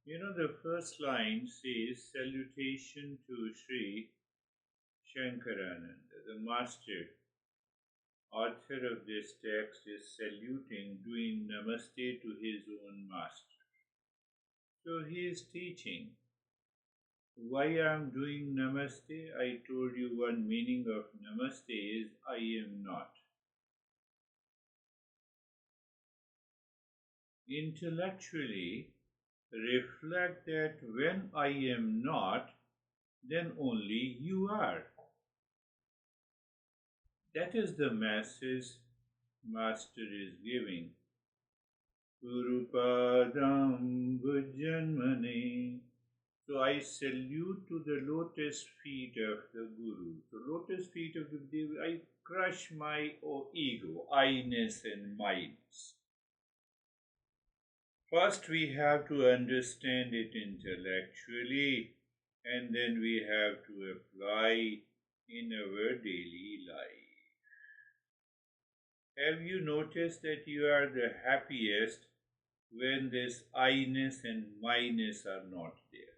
The first line says salutation to Sri Shankarananda, the master author of this text is saluting, doing namaste to his own master. So he is teaching. Why I am doing namaste? I told you one meaning of namaste is I am not. Intellectually, reflect that when I am not, then only you are. That is the message Master is giving. Gurupadam Bhujanmane. So I salute to the lotus feet of the Guru. The lotus feet of the Guru, I crush my ego, I-ness and minds. First we have to understand it intellectually, and then we have to apply in our daily life. Have you noticed that you are the happiest when this I-ness and my-ness are not there?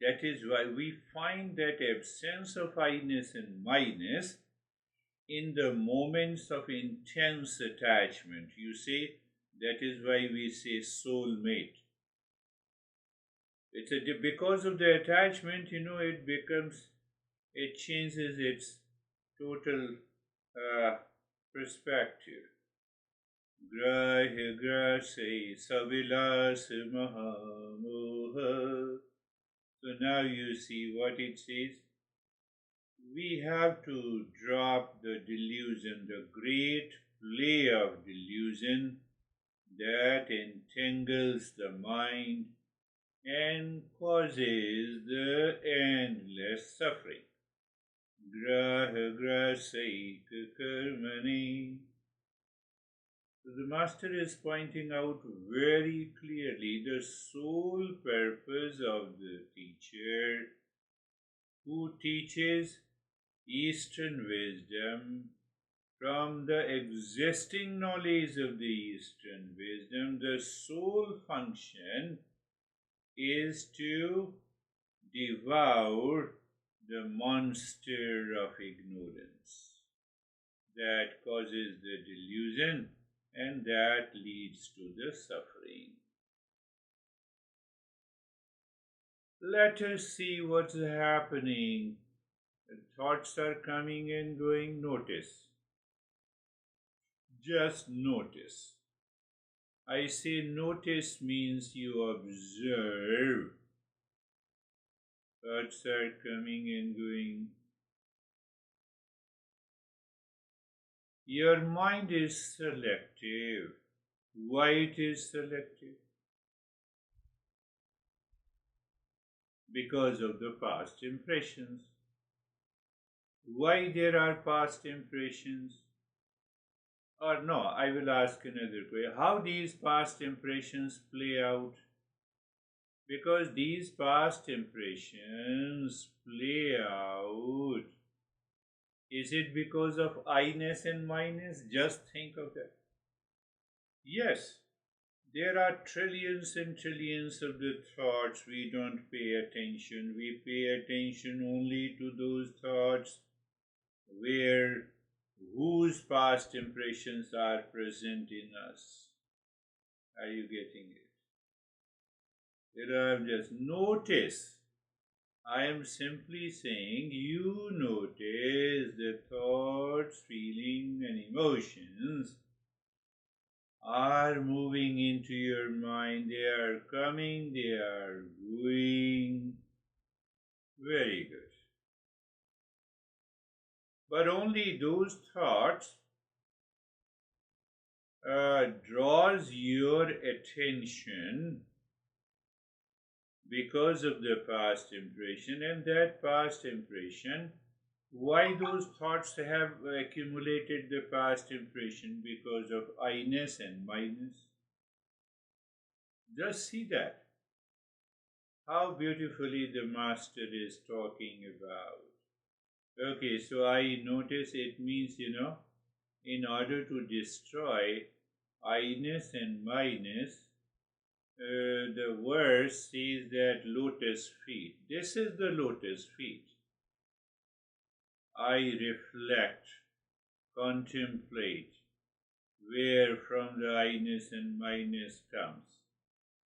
That is why we find that absence of I-ness and my-ness in the moments of intense attachment. You see, that is why we say soulmate. Because of the attachment, it changes its total perspective. Grahe grase savilas mahamoha. So now you see what it says. We have to drop the delusion, the great play of delusion that entangles the mind and causes the endless suffering. Graha grasaika karmani. So the Master is pointing out very clearly the sole purpose of the teacher who teaches Eastern wisdom. From the existing knowledge of the Eastern wisdom, the sole function is to devour the monster of ignorance that causes the delusion and that leads to the suffering. Let us see what's happening. The thoughts are coming and going. Notice. Just notice. I say notice means you observe. Thoughts are coming and going. Your mind is selective. Why it is selective? Because of the past impressions. Why there are past impressions? Or no, I will ask another way. How these past impressions play out? Because these past impressions play out. Is it because of I-ness and my-ness? Just think of that. Yes, there are trillions and trillions of the thoughts we don't pay attention. We pay attention only to those thoughts whose past impressions are present in us. Are you getting it? Just notice. I am simply saying you notice the thoughts, feelings, and emotions are moving into your mind. They are coming, they are going. Very good. But only those thoughts draws your attention because of the past impression, and that past impression, why those thoughts have accumulated the past impression? Because of I-ness and my-ness. Just see that. How beautifully the Master is talking about. Okay, so I notice it means, in order to destroy I-ness and my-ness, the verse says that lotus feet. This is the lotus feet. I reflect, contemplate where from the I-ness and my-ness comes.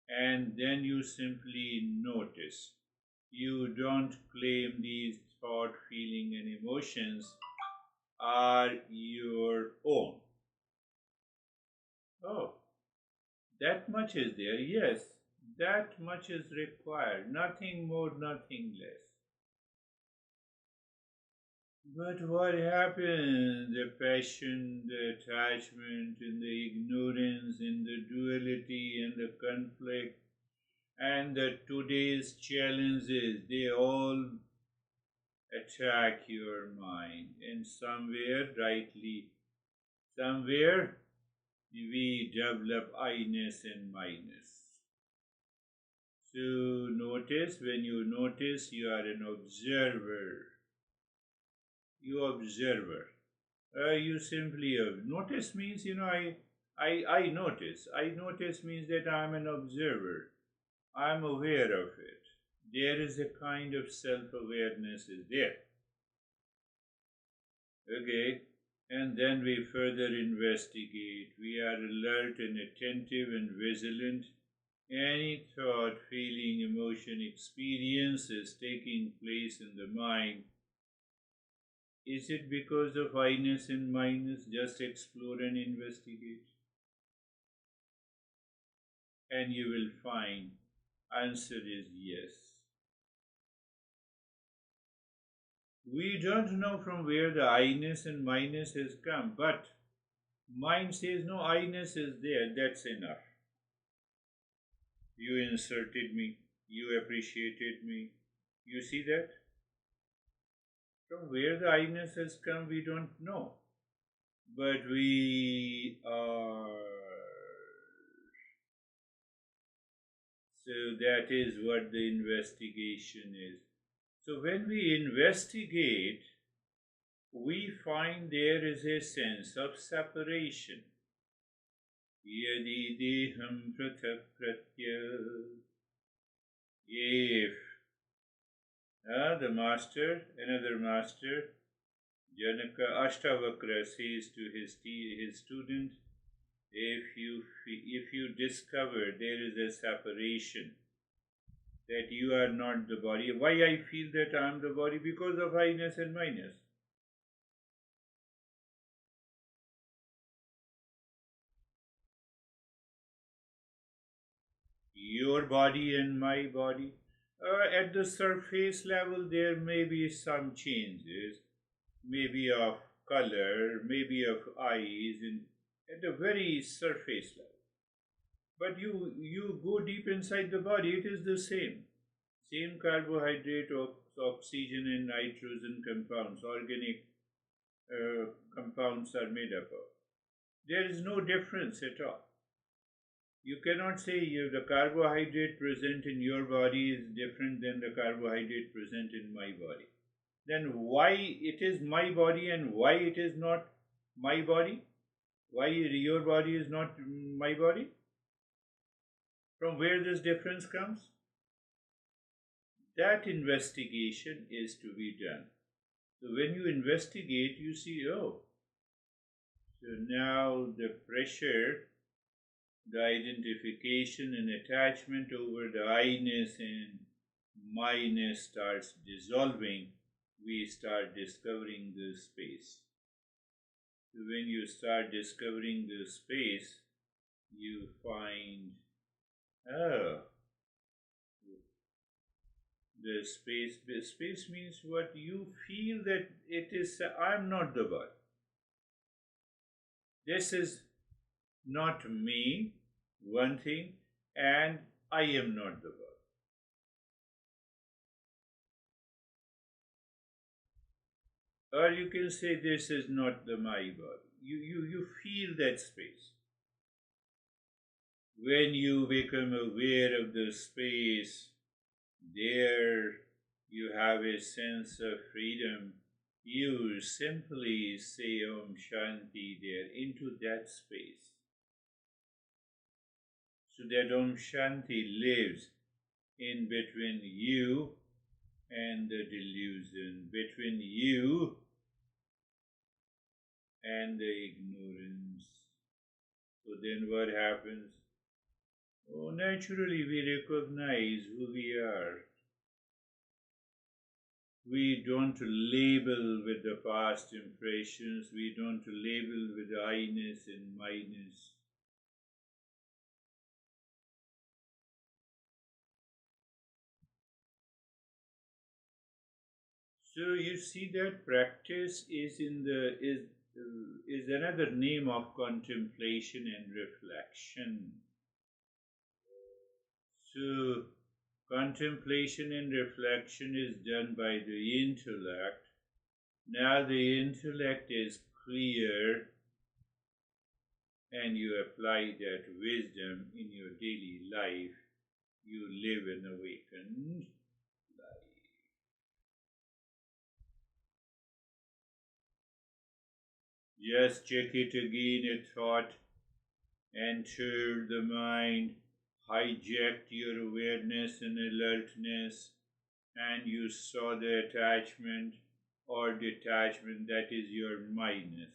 And then you simply notice. You don't claim these thought, feeling, and emotions are your own. Oh, that much is there. Yes, that much is required. Nothing more, nothing less. But what happens? The passion, the attachment, and the ignorance, and the duality, and the conflict, and the today's challenges, they all attack your mind. And somewhere, rightly, somewhere, we develop I-ness and my-ness. So notice, when you notice, you are an observer. You observer. You simply notice means, I notice. I notice means that I am an observer. I am aware of it. There is a kind of self-awareness is there. Okay, and then we further investigate. We are alert and attentive and vigilant. Any thought, feeling, emotion, experience is taking place in the mind. Is it because of I-ness and my-ness? Just explore and investigate. And you will find answer is yes. We don't know from where the I-ness and my-ness has come, but mind says no, I-ness is there, that's enough. You inserted me, you appreciated me. You see that? From where the I-ness has come, we don't know. But we are. So that is what the investigation is. So when we investigate, we find there is a sense of separation. Yadi deham prathak pratya. If the master, another master, Janaka Ashtavakra says to his student, if you discover there is a separation, that you are not the body. Why I feel that I am the body? Because of I-ness and my-ness. Your body and my body. At the surface level, there may be some changes, maybe of color, maybe of eyes, at the very surface level. But you go deep inside the body, it is the same carbohydrate, oxygen, and nitrogen compounds, organic compounds are made up of. There is no difference at all. You cannot say the carbohydrate present in your body is different than the carbohydrate present in my body. Then why it is my body and why it is not my body? Why your body is not my body? From where this difference comes? That investigation is to be done. So when you investigate, you see, oh, so now the pressure, the identification and attachment over the I-ness and my-ness starts dissolving. We start discovering the space. So when you start discovering the space, you find, oh, the space means what you feel that it is, I'm not the body. This is not me, one thing, and I am not the body. Or you can say this is not the my body. You feel that space. When you become aware of the space, there you have a sense of freedom. You simply say Om Shanti there into that space. So that Om Shanti lives in between you and the delusion, between you and the ignorance. So then what happens? Oh, naturally we recognize who we are. We don't label with the past impressions, we don't label with the I-ness and my-ness. So you see that practice is another name of contemplation and reflection. So contemplation and reflection is done by the intellect. Now the intellect is clear and you apply that wisdom in your daily life. You live an awakened life. Just check it again, a thought entered the mind, hijacked your awareness and alertness, and you saw the attachment or detachment, that is your mindness.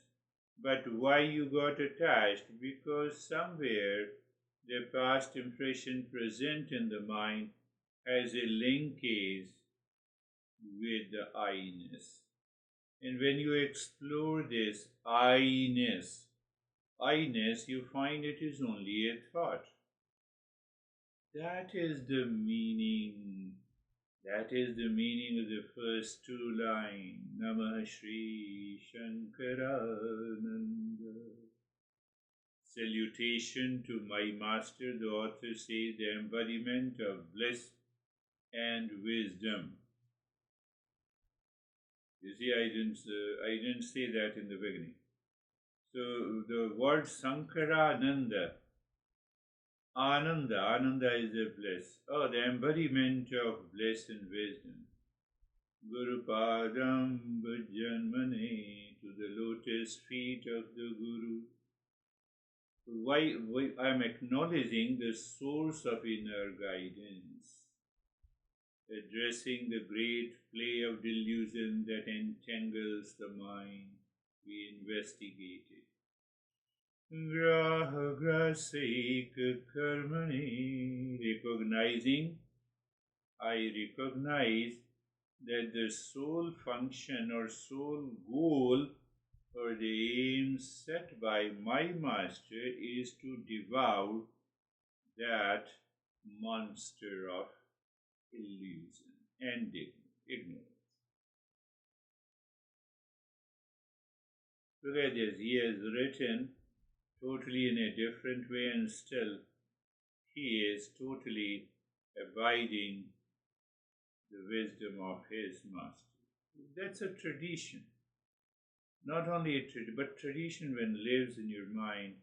But why you got attached? Because somewhere the past impression present in the mind has a linkage with the I-ness. And when you explore this I-ness, you find it is only a thought. That is the meaning. That is the meaning of the first two lines. Namah Shri Shankarananda. Salutation to my master, the author says, the embodiment of bliss and wisdom. You see, I didn't say that in the beginning. So the word Sankarananda, Ananda is a bliss. Oh, the embodiment of bliss and wisdom. Guru Padam Bhajanmane, to the lotus feet of the Guru. Why I am acknowledging the source of inner guidance, addressing the great play of delusion that entangles the mind. We investigate it. Graha grasika karmani, I recognize that the sole function or sole goal or the aim set by my master is to devour that monster of illusion and ignorance. Look at this, he has written totally in a different way and still he is totally abiding the wisdom of his master. That's a tradition. Not only a tradition, but tradition when lives in your mind,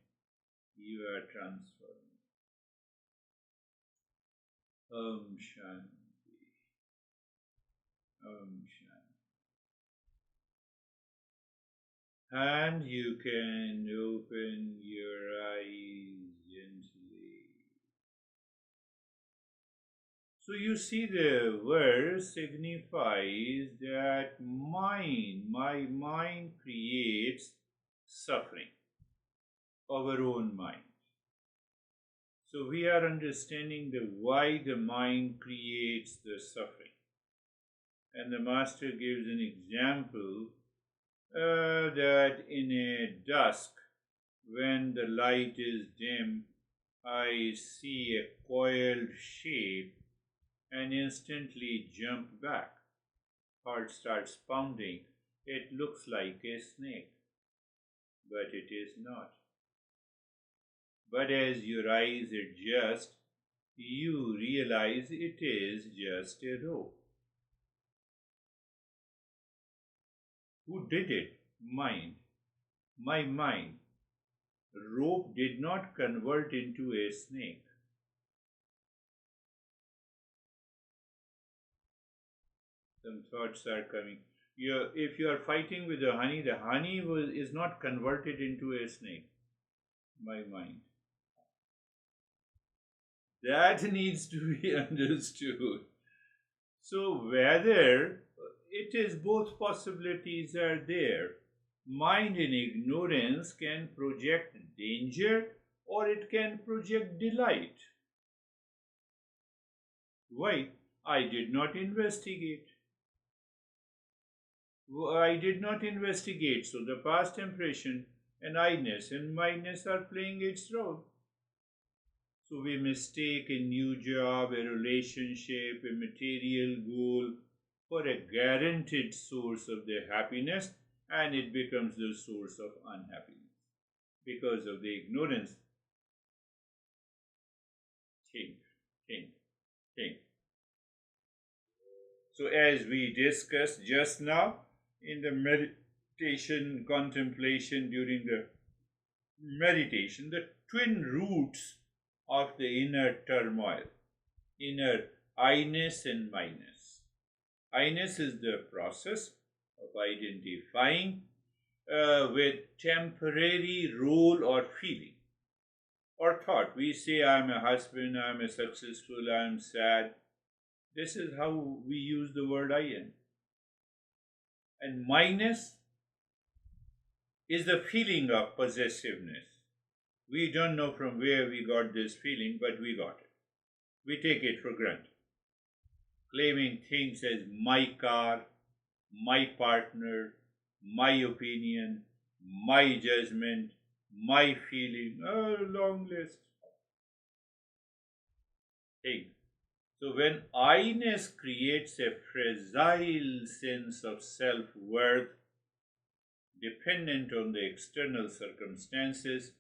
you are transformed. Om Shanti. Om Shanti. And you can open your eyes gently. So you see the verse signifies that my mind creates suffering, our own mind. So we are understanding the why the mind creates the suffering. And the master gives an example that in a dusk, when the light is dim, I see a coiled shape and instantly jump back. Heart starts pounding. It looks like a snake, but it is not. But as your eyes adjust, you realize it is just a rope. Who did it? Mind. My mind. Rope did not convert into a snake. Some thoughts are coming. If you are fighting with the honey is not converted into a snake. My mind. That needs to be understood. So, whether it is both possibilities are there. Mind in ignorance can project danger or it can project delight. Why? I did not investigate. I did not investigate, so the past impression and I-ness and mindness are playing its role. So we mistake a new job, a relationship, a material goal for a guaranteed source of their happiness, and it becomes the source of unhappiness because of the ignorance. Think, think, think. So, as we discussed just now in the meditation contemplation during the meditation, the twin roots of the inner turmoil, inner I-ness and mindness. I-ness is the process of identifying with temporary role or feeling or thought. We say, I'm a husband, I'm a successful, I'm sad. This is how we use the word I am. And mindness is the feeling of possessiveness. We don't know from where we got this feeling, but we got it. We take it for granted. Claiming things as my car, my partner, my opinion, my judgment, my feeling, a long list. Things. So when I-ness creates a fragile sense of self-worth dependent on the external circumstances,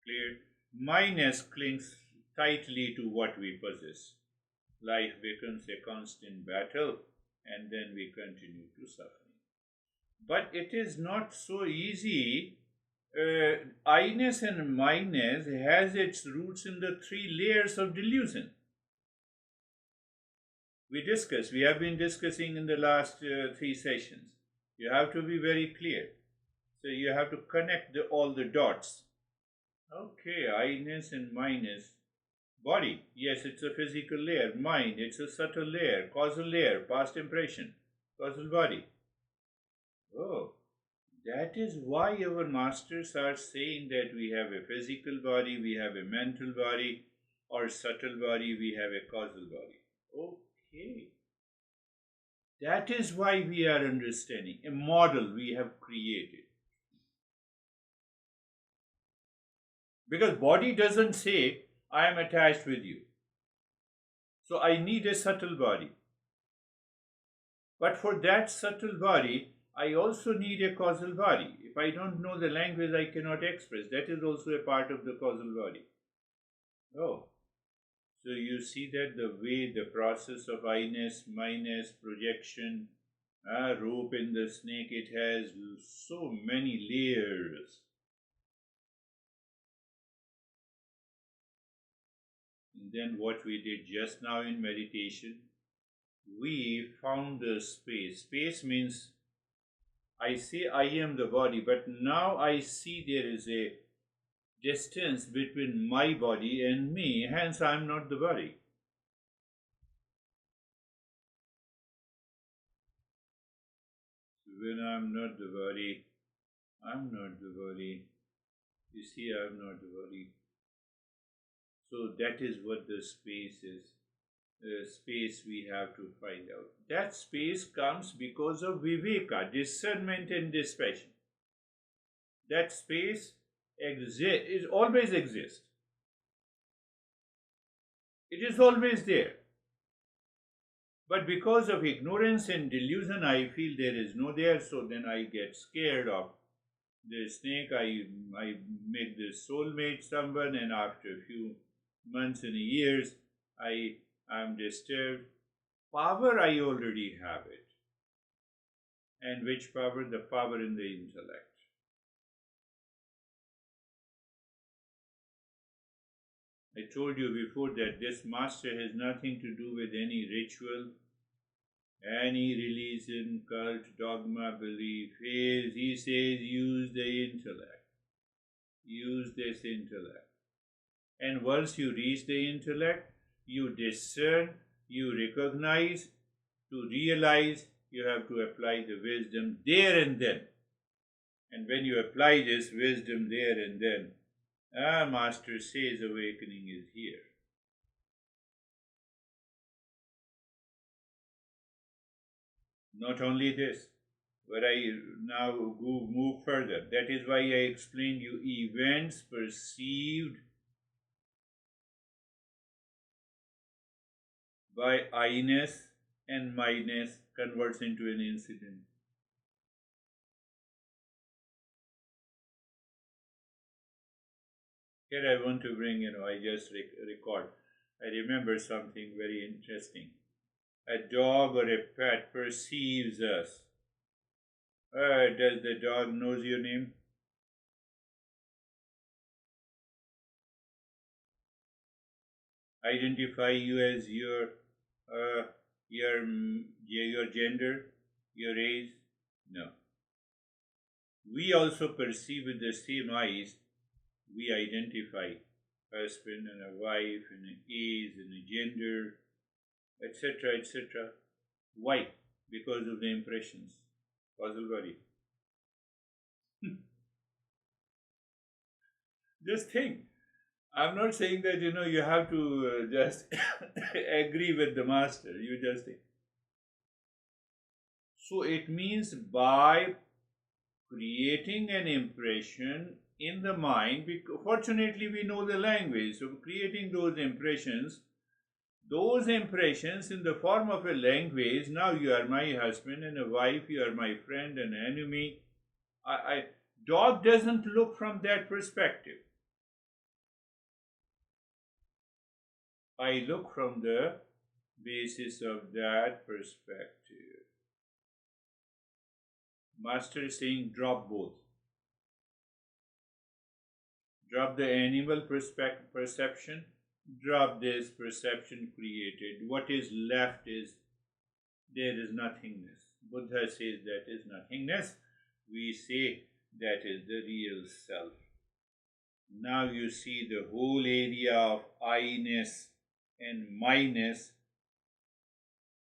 clear, mindness clings tightly to what we possess. Life becomes a constant battle and then we continue to suffer. But it is not so easy. I-ness and mindness has its roots in the three layers of delusion. We have been discussing in the last three sessions. You have to be very clear. So you have to connect all the dots. Okay, I-ness and mindness. Body, yes, it's a physical layer. Mind, it's a subtle layer. Causal layer, past impression. Causal body. Oh, that is why our masters are saying that we have a physical body, we have a mental body, or subtle body, we have a causal body. Okay. That is why we are understanding a model we have created. Because body doesn't say, I am attached with you. So I need a subtle body. But for that subtle body, I also need a causal body. If I don't know the language, I cannot express. That is also a part of the causal body. Oh, so you see that the way the process of I-ness, mindness, projection, rope in the snake, it has so many layers. And then what we did just now in meditation, we found the space. Space means I say I am the body, but now I see there is a distance between my body and me, hence I am not the body. When I am not the body, I am not the body. You see, I am not the body. So that is what the space is. The space we have to find out. That space comes because of viveka, discernment and dispassion. That space always exists. It is always there. But because of ignorance and delusion, I feel there is no there, so then I get scared of the snake. I make this soulmate someone, and after a few months and years, I am disturbed. Power, I already have it. And which power? The power in the intellect. I told you before that this master has nothing to do with any ritual, any religion, cult, dogma, belief. He says use the intellect. Use this intellect. And once you reach the intellect, you discern, you recognize, to realize, you have to apply the wisdom there and then. And when you apply this wisdom there and then, Master says awakening is here. Not only this, but I now move further. That is why I explained you events perceived by I-ness and my-ness converts into an incident. Here I want to bring, I just record. I remember something very interesting. A dog or a pet perceives us. Does the dog knows your name? Identify you as your gender, your age? No. We also perceive with the same eyes. We identify husband and a wife and an age and a gender, etc., etc. Why? Because of the impressions. Causal body. Just think. I'm not saying that you have to just agree with the master. You just think. So it means by creating an impression in the mind, fortunately we know the language, so creating those impressions in the form of a language. Now you are my husband and a wife, you are my friend and enemy. Dog doesn't look from that perspective. I look from the basis of that perspective. Master is saying drop both. Drop the animal perception, drop this perception created. What is left is there is nothingness. Buddha says that is nothingness. We say that is the real self. Now you see the whole area of I-ness and my-ness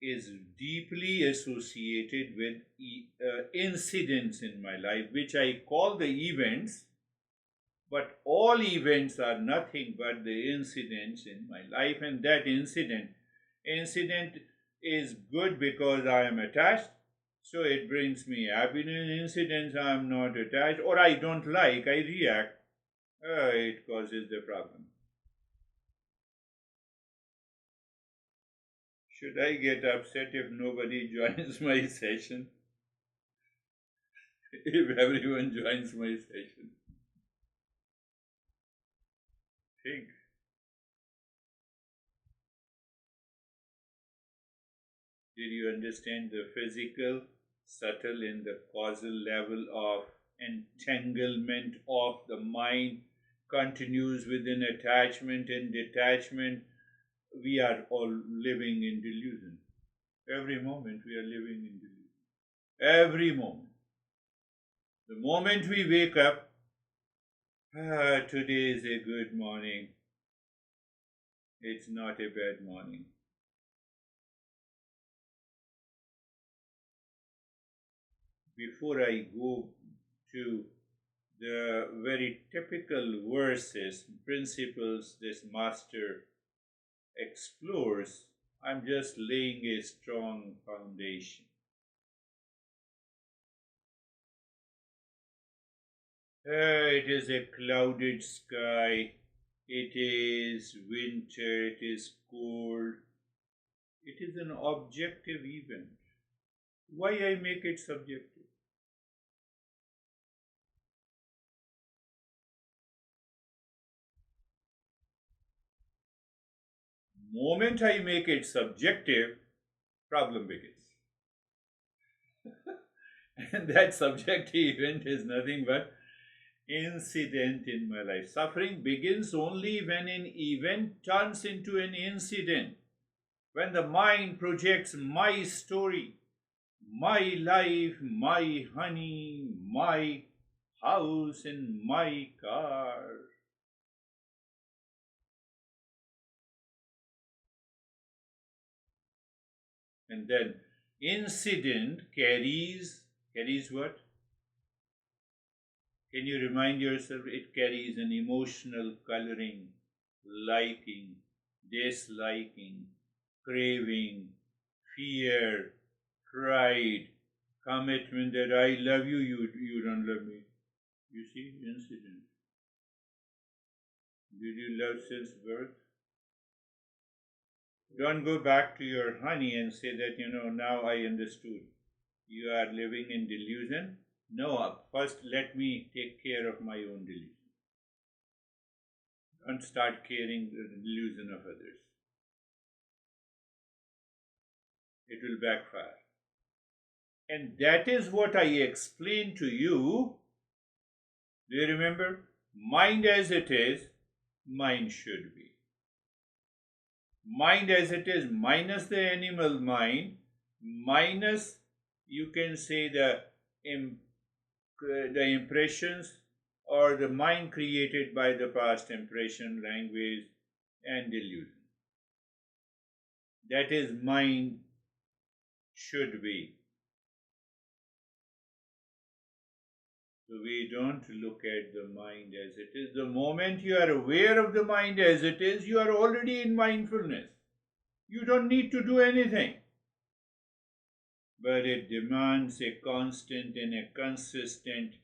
is deeply associated with incidents in my life, which I call the events. But all events are nothing but the incidents in my life, and that incident is good because I am attached, so it brings me happiness. Incidents I am not attached or I don't like, I react, it causes the problem. Should I get upset if nobody joins my session? If everyone joins my session? Think. Did you understand the physical, subtle, and the causal level of entanglement of the mind continues within attachment and detachment? We are all living in delusion. Every moment we are living in delusion. Every moment. The moment we wake up, today is a good morning. It's not a bad morning. Before I go to the very typical verses, principles this master explores, I'm just laying a strong foundation. It is a clouded sky, it is winter, it is cold, it is an objective event. Why I make it subjective? Moment I make it subjective, problem begins. And that subjective event is nothing but incident in my life. Suffering begins only when an event turns into an incident. When the mind projects my story, my life, my honey, my house, and my car. And then incident carries what? Can you remind yourself? It carries an emotional coloring, liking, disliking, craving, fear, pride, commitment that I love you, you don't love me. You see, incident. Did you love since birth? Don't go back to your honey and say that, now I understood. You are living in delusion. No, first let me take care of my own delusion. Don't start caring the delusion of others. It will backfire. And that is what I explained to you. Do you remember? Mind as it is, mind should be. Mind as it is, minus the animal mind, minus, you can say, the impressions or the mind created by the past impression, language, and delusion. That is mind should be. So we don't look at the mind as it is. The moment you are aware of the mind as it is, you are already in mindfulness. You don't need to do anything. But it demands a constant and a consistent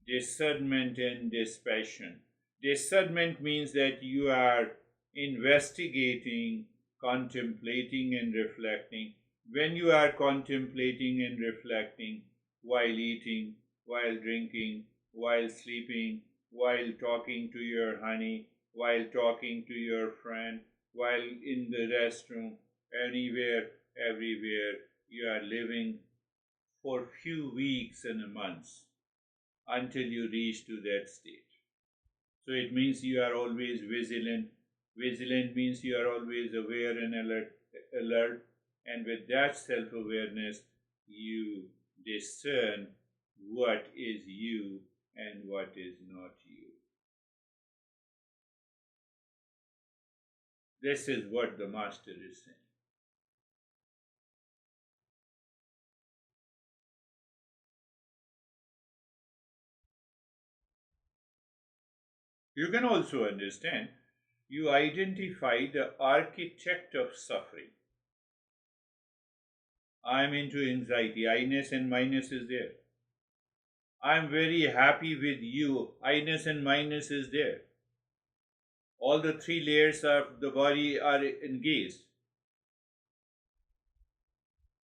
discernment and dispassion. Discernment means that you are investigating, contemplating, and reflecting. When you are contemplating and reflecting while eating, while drinking, while sleeping, while talking to your honey, while talking to your friend, while in the restroom, anywhere, everywhere, you are living for few weeks and months until you reach to that state. So it means you are always vigilant. Vigilant means you are always aware and alert. And with that self-awareness, you discern what is you and what is not you. This is what the Master is saying. You can also understand, you identify the architect of suffering. I am into anxiety, I-ness and minus is there. I am very happy with you, I-ness and minus is there. All the three layers of the body are engaged.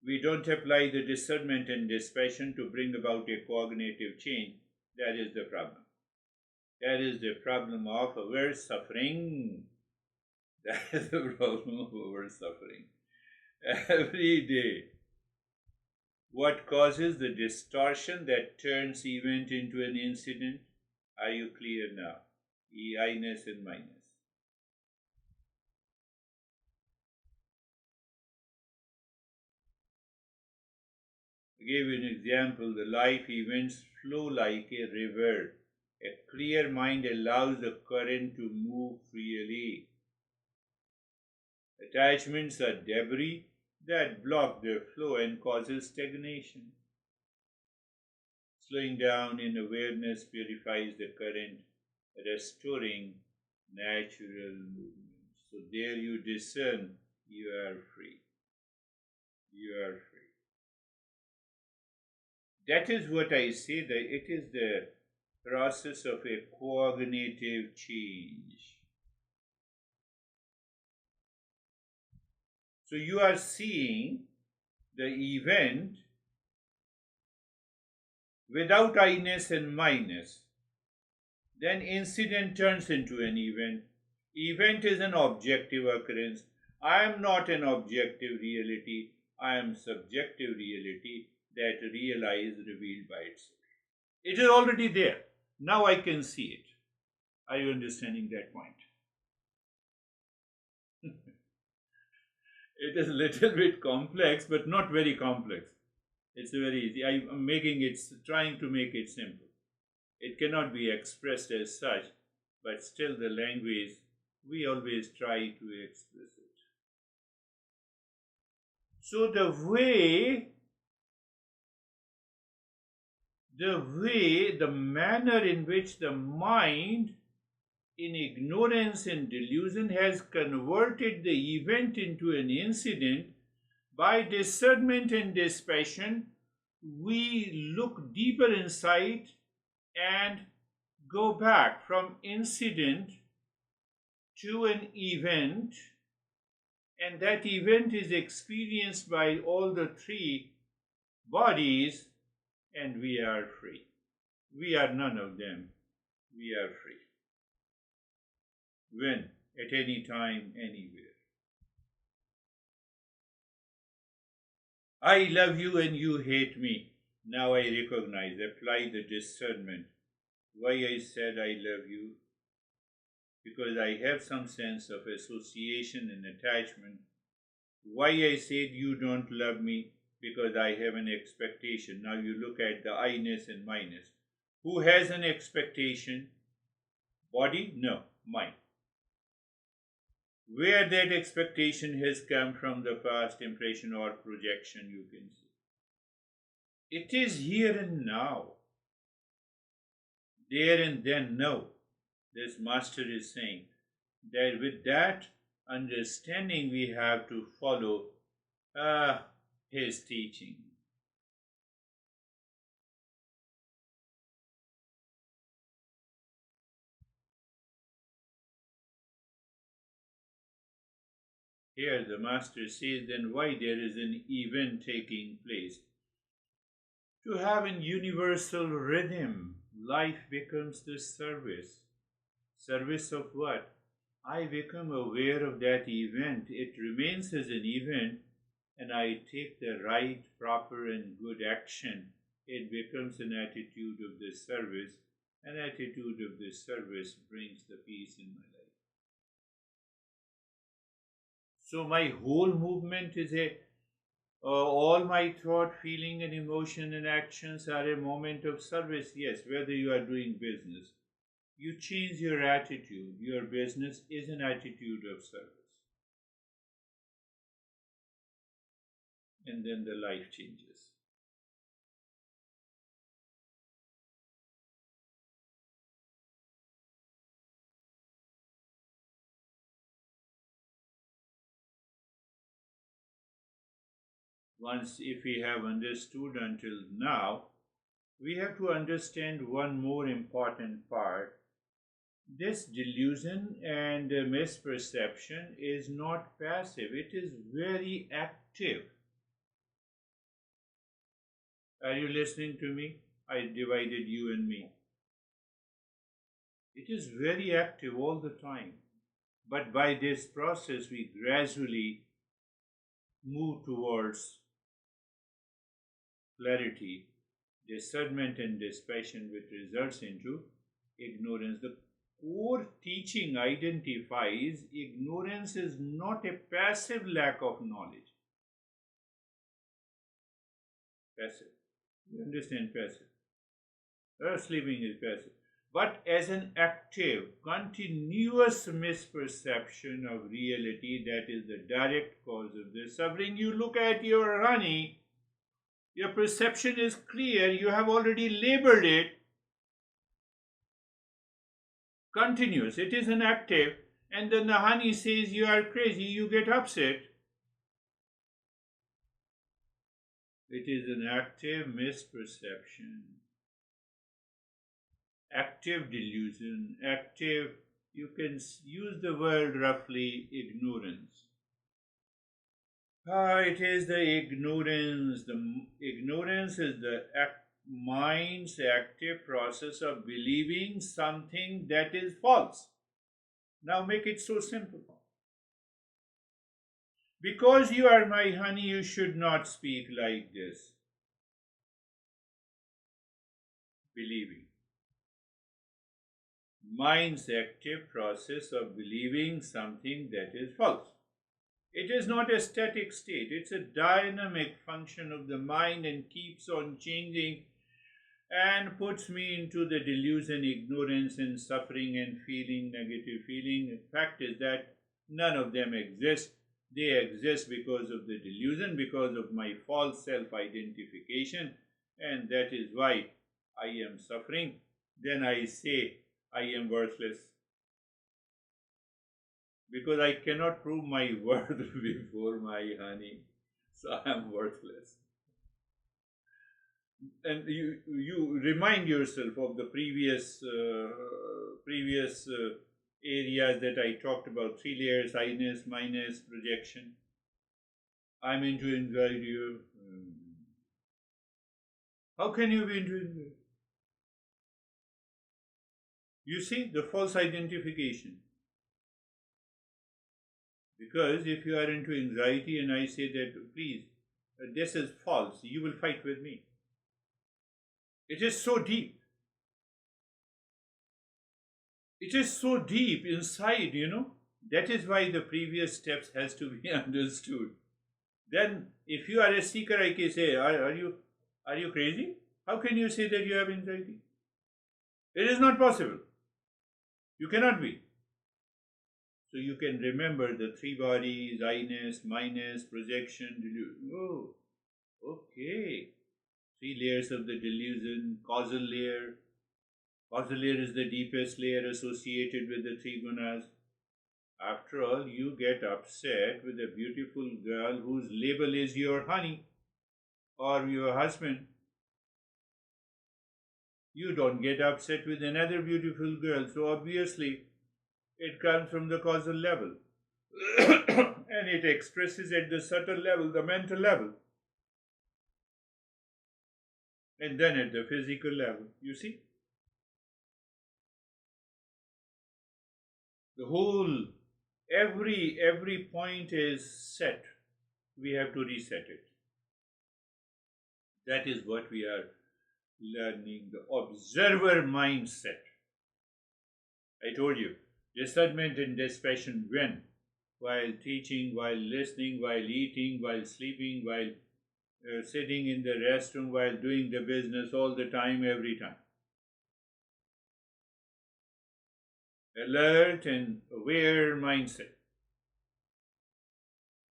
We don't apply the discernment and dispassion to bring about a cognitive change. That is the problem. That is the problem of our suffering. That is the problem of our suffering. Every day. What causes the distortion that turns event into an incident? Are you clear now? I-ness and minus. I gave you an example. The life events flow like a river. A clear mind allows the current to move freely. Attachments are debris that block their flow and causes stagnation. Slowing down in awareness purifies the current, restoring natural movement. So there you discern, you are free. You are free. That is what I say, that it is the process of a cognitive change. So you are seeing the event without I-ness and minus. Then incident turns into an event. Event is an objective occurrence. I am not an objective reality. I am subjective reality that realized, revealed by itself. It is already there. Now I can see it. Are you understanding that point? It is a little bit complex, but not very complex. It's very easy. I'm trying to make it simple. It cannot be expressed as such, but still the language, we always try to express it. So the manner in which the mind, in ignorance and delusion, has converted the event into an incident, by discernment and dispassion, we look deeper inside and go back from incident to an event, and that event is experienced by all the three bodies, and we are free. We are none of them. We are free. When? At any time, anywhere. I love you and you hate me. Now I recognize, apply the discernment. Why I said I love you? Because I have some sense of association and attachment. Why I said you don't love me? Because I have an expectation. Now you look at the I-ness and my-ness. Who has an expectation? Body? No, mind. Where that expectation has come from, the past impression or projection, you can see. It is here and now. There and then, no. This master is saying that with that understanding we have to follow his teaching. Here the master says, then why there is an event taking place? To have a universal rhythm, life becomes the service. Service of what? I become aware of that event. It remains as an event, and I take the right, proper, and good action. It becomes an attitude of the service. An attitude of the service brings the peace in my life. So my whole movement is all my thought, feeling, and emotion and actions are a moment of service. Yes, whether you are doing business, you change your attitude. Your business is an attitude of service. And then the life changes. Once, if we have understood until now, we have to understand one more important part. This delusion and misperception is not passive, it is very active. Are you listening to me? I divided you and me. It is very active all the time. But by this process, we gradually move towards clarity, discernment, and dispassion, which results into ignorance. The core teaching identifies ignorance is not a passive lack of knowledge. Passive. You understand passive? Sleeping is passive. But as an active, continuous misperception of reality that is the direct cause of the suffering. You look at your honey, your perception is clear, you have already labeled it. Continuous, it is an active, and then the honey says you are crazy, you get upset. It is an active misperception, active delusion, active, you can use the word roughly, ignorance. It is the ignorance. The ignorance is the mind's active process of believing something that is false. Now make it so simple. Because you are my honey, you should not speak like this. Believing. Mind's active process of believing something that is false. It is not a static state, it's a dynamic function of the mind and keeps on changing and puts me into the delusion, ignorance, and suffering and feeling, negative feeling. The fact is that none of them exist. They exist because of the delusion, because of my false self identification, and that is why I am suffering. Then I say I am worthless because I cannot prove my worth before my honey, so I am worthless. And you remind yourself of the previous areas that I talked about: three layers, I-ness, minus, projection. I'm into anxiety. How can you be into anxiety? You see the false identification. Because if you are into anxiety and I say that, please, this is false, you will fight with me. It is so deep. It is so deep inside, That is why the previous steps has to be understood. Then, if you are a seeker, I can say, are you crazy? How can you say that you have anxiety? It is not possible. You cannot be. So you can remember the three bodies: I-ness, minus, projection, delusion. Oh, okay. Three layers of the delusion: causal layer. Causal layer is the deepest layer associated with the three gunas. After all, you get upset with a beautiful girl whose label is your honey or your husband. You don't get upset with another beautiful girl, so obviously it comes from the causal level. And it expresses at the subtle level, the mental level. And then at the physical level, you see? The whole, every point is set. We have to reset it. That is what we are learning, the observer mindset. I told you, discernment and dispassion when? While teaching, while listening, while eating, while sleeping, while sitting in the restroom, while doing the business, all the time, every time. Alert and aware mindset.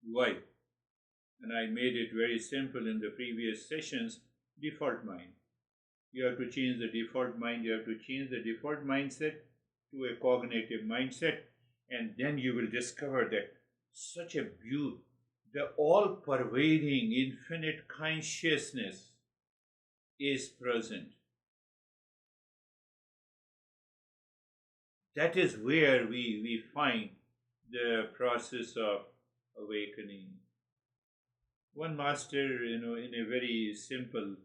Why? And I made it very simple in the previous sessions. Default mind. You have to change the default mind. You have to change the default mindset to a cognitive mindset, and then you will discover that such a beauty, the all-pervading infinite consciousness is present. That is where we find the process of awakening. One master, in a very simple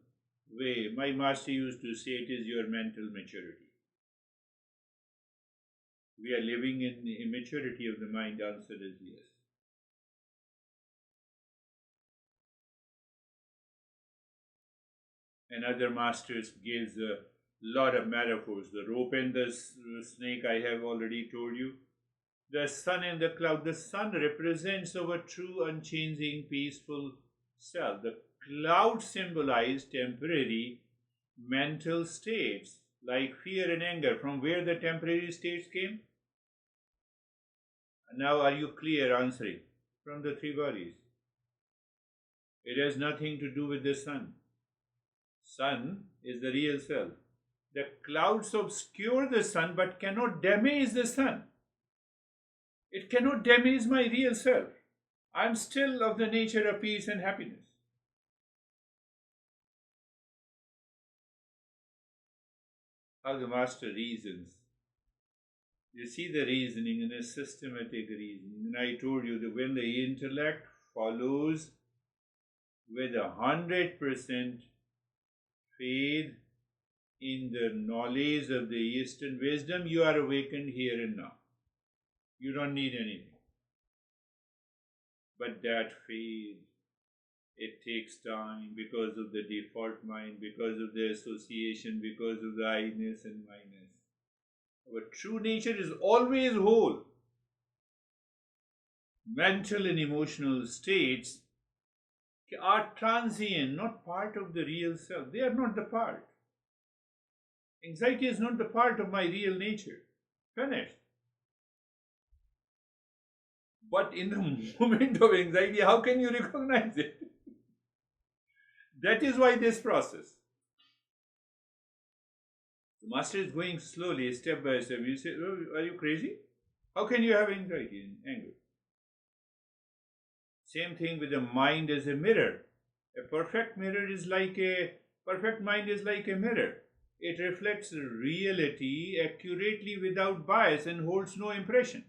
way, my master used to say, it is your mental maturity. We are living in the immaturity of the mind. Answer is yes. And other masters gives a lot of metaphors. The rope and the snake, I have already told you. The sun and the cloud. The sun represents our true, unchanging, peaceful self. The cloud symbolize temporary mental states like fear and anger. From where the temporary states came? Now are you clear answering? From the three bodies. It has nothing to do with the sun. Sun is the real self. The clouds obscure the sun but cannot damage the sun. It cannot damage my real self. I am still of the nature of peace and happiness. How the master reasons. You see the reasoning in a systematic reasoning. And I told you that when the intellect follows with 100% faith in the knowledge of the Eastern wisdom, you are awakened here and now. You don't need anything. But that faith, it takes time because of the default mind, because of the association, because of the I-ness and minus. Our true nature is always whole. Mental and emotional states are transient, not part of the real self. They are not the part. Anxiety is not the part of my real nature. Finished. But in the moment of anxiety, how can you recognize it? That is why this process. The master is going slowly, step by step. You say, oh, are you crazy? How can you have anxiety and anger? Same thing with the mind as a mirror. A perfect mirror is like a perfect mind is like a mirror. It reflects reality accurately without bias and holds no impression.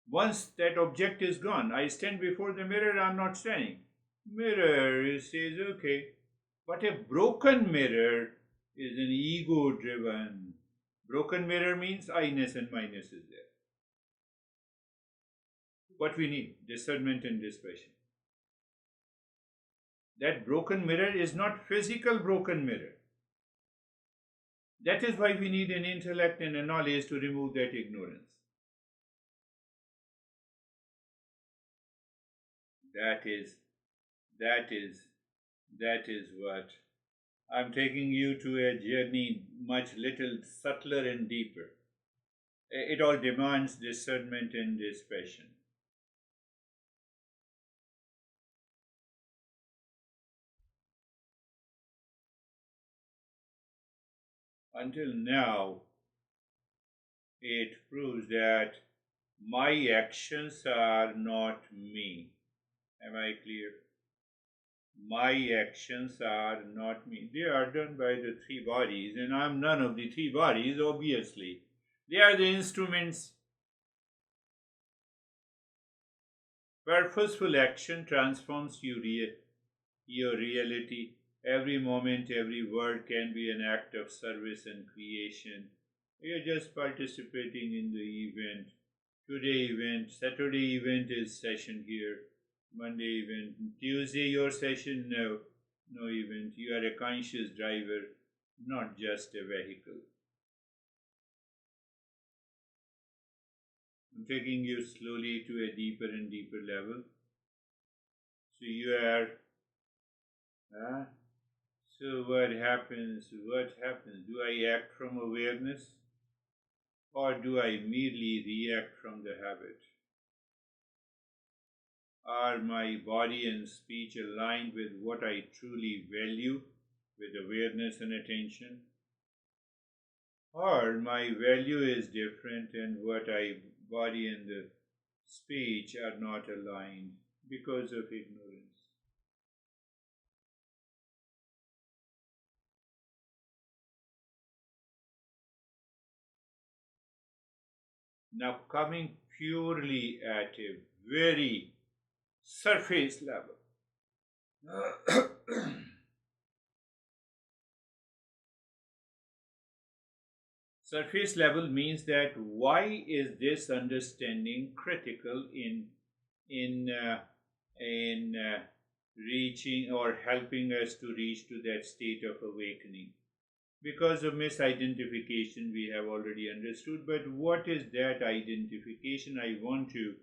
Once that object is gone, I stand before the mirror, I'm not standing. Mirror says, okay. But a broken mirror is an ego driven. Broken mirror means I-ness and my-ness is there. What we need, discernment and dispassion. That broken mirror is not physical broken mirror. That is why we need an intellect and a knowledge to remove that ignorance. That is what I'm taking you to a journey much little subtler and deeper. It all demands discernment and dispassion. Until now, it proves that my actions are not me. Am I clear? My actions are not me. They are done by the three bodies, and I'm none of the three bodies, obviously. They are the instruments. Purposeful action transforms your reality. Every moment, every word can be an act of service and creation. You're just participating in the event. Today event, Saturday event is session here. Monday event, Tuesday your session, no event. You are a conscious driver, not just a vehicle. I'm taking you slowly to a deeper and deeper level. So you are, so what happens? What happens? Do I act from awareness or do I merely react from the habit? Are my body and speech aligned with what I truly value, with awareness and attention? Or my value is different and what I body and the speech are not aligned because of ignorance? Now, coming purely at a very surface level. Surface level means that why is this understanding critical in reaching or helping us to reach to that state of awakening? Because of misidentification, we have already understood. But what is that identification? I want to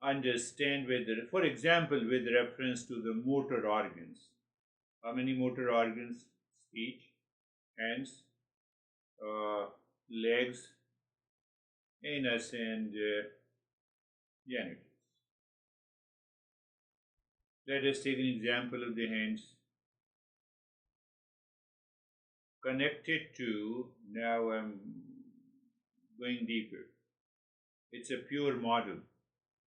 understand whether, for example, with reference to the motor organs. How many motor organs? Speech, hands, legs, anus, and genitals. Let us take an example of the hands. Connected to, now I'm going deeper. It's a pure model.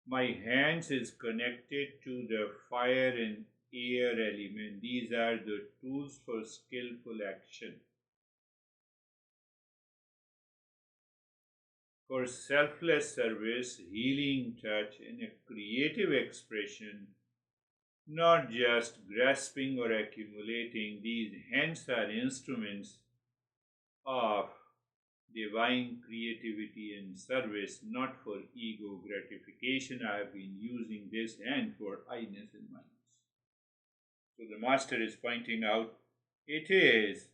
My hands is connected to the fire and air element. These are the tools for skillful action. For selfless service, healing touch, and a creative expression, not just grasping or accumulating. These hands are instruments of divine creativity and service, not for ego gratification. I have been using this hand for I-ness and mindness. So the master is pointing out it is.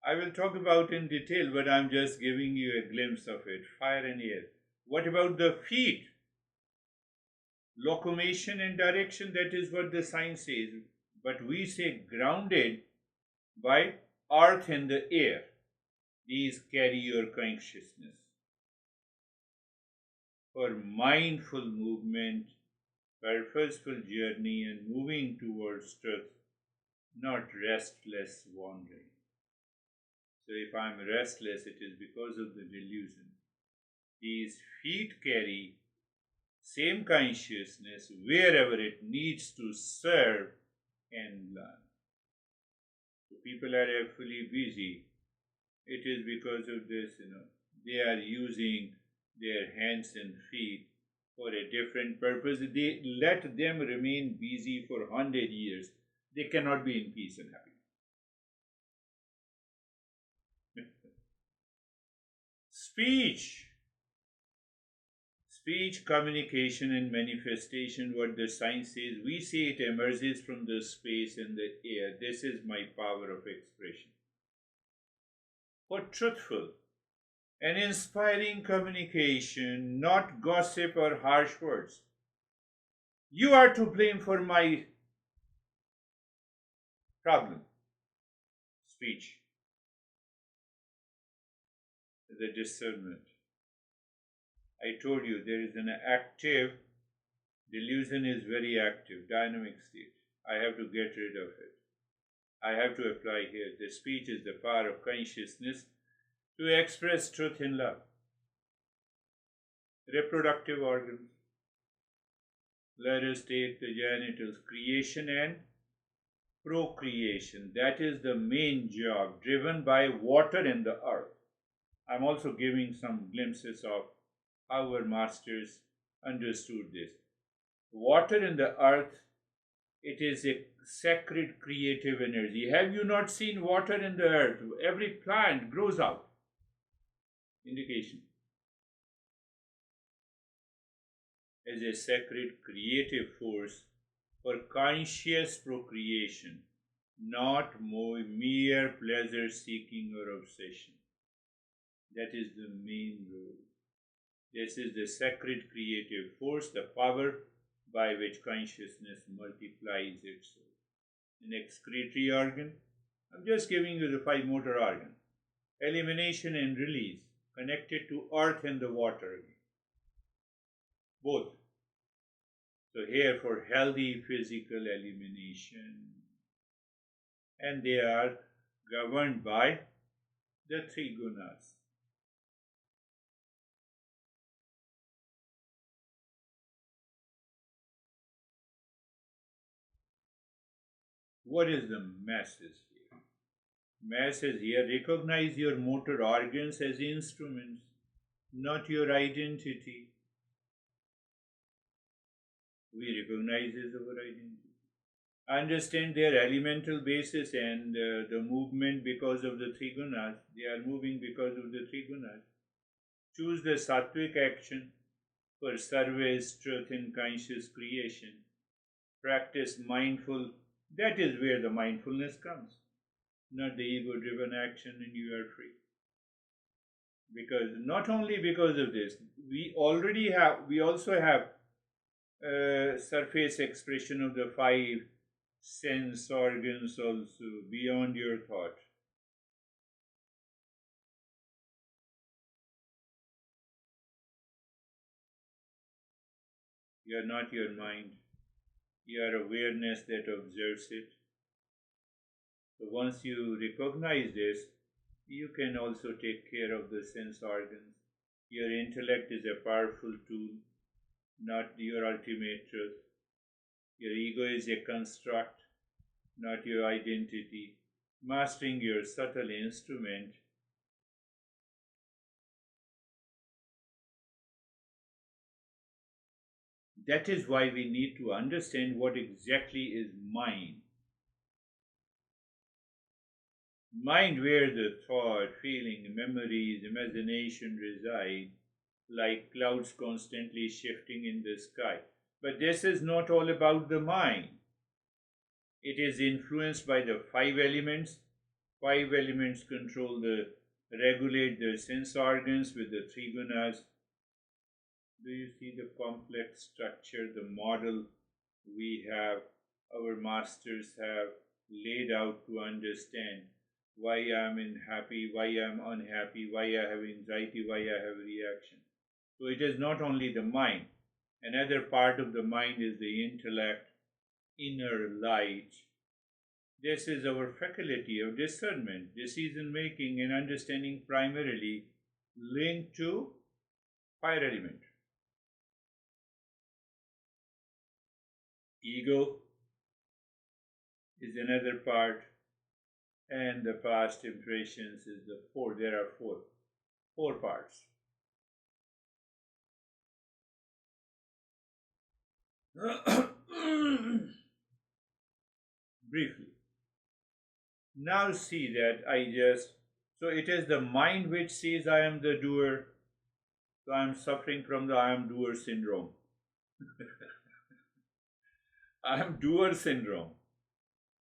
I will talk about in detail, but I'm just giving you a glimpse of it. Fire and air. What about the feet? Locomotion and direction, that is what the science says. But we say grounded by earth and the air. These carry your consciousness. for mindful movement, purposeful journey, and moving towards truth, not restless wandering. So if I'm restless, it is because of the delusion. These feet carry same consciousness wherever it needs to serve and learn. So people are actually busy. It is because of this, they are using their hands and feet for a different purpose. They let them remain busy for 100 years. They cannot be in peace and happiness. Speech. Speech, communication, and manifestation, what the science says, we say it emerges from the space and the air. This is my power of expression. For truthful and inspiring communication, not gossip or harsh words. You are to blame for my problem. Speech. The discernment. I told you there is an active, delusion is very active, dynamic state. I have to get rid of it. I have to apply here. The speech is the power of consciousness to express truth in love. Reproductive organs. Let us take the genitals, creation and procreation. That is the main job, driven by water and the earth. I'm also giving some glimpses of how our masters understood this. Water in the earth, it is a sacred creative energy. Have you not seen water in the earth? Every plant grows out. Indication. As a sacred creative force for conscious procreation, not mere pleasure seeking or obsession. That is the main role. This is the sacred creative force, the power by which consciousness multiplies itself. An excretory organ, I'm just giving you the 5 motor organs. Elimination and release, connected to earth and the water. Both. So here for healthy physical elimination. And they are governed by the 3 gunas. What is the message here? Message here, recognize your motor organs as instruments, not your identity. We recognize as our identity. Understand their elemental basis and the movement because of the 3 gunas. They are moving because of the 3 gunas. Choose the sattvic action for service, truth, and conscious creation. Practice mindful. That is where the mindfulness comes, not the ego-driven action, and you are free. Because not only because of this, we also have surface expression of the 5 sense organs also beyond your thought. You are not your mind. You are awareness that observes it. So once you recognize this, you can also take care of the sense organs. Your intellect is a powerful tool, not your ultimate truth. Your ego is a construct, not your identity. Mastering your subtle instrument. That is why we need to understand what exactly is mind. Mind, where the thought, feeling, memories, imagination reside, like clouds constantly shifting in the sky. But this is not all about the mind. It is influenced by the 5 elements. 5 elements regulate the sense organs with the 3 gunas. Do you see the complex structure, the model our masters have laid out to understand why I am happy, why I am unhappy, why I have anxiety, why I have reaction. So it is not only the mind. Another part of the mind is the intellect, inner light. This is our faculty of discernment, decision making, and understanding, primarily linked to fire element. Ego is another part, and the past impressions is the four. There are four parts. Briefly. Now see that so it is the mind which says I am the doer, so I am suffering from the I am doer syndrome. I am doer syndrome.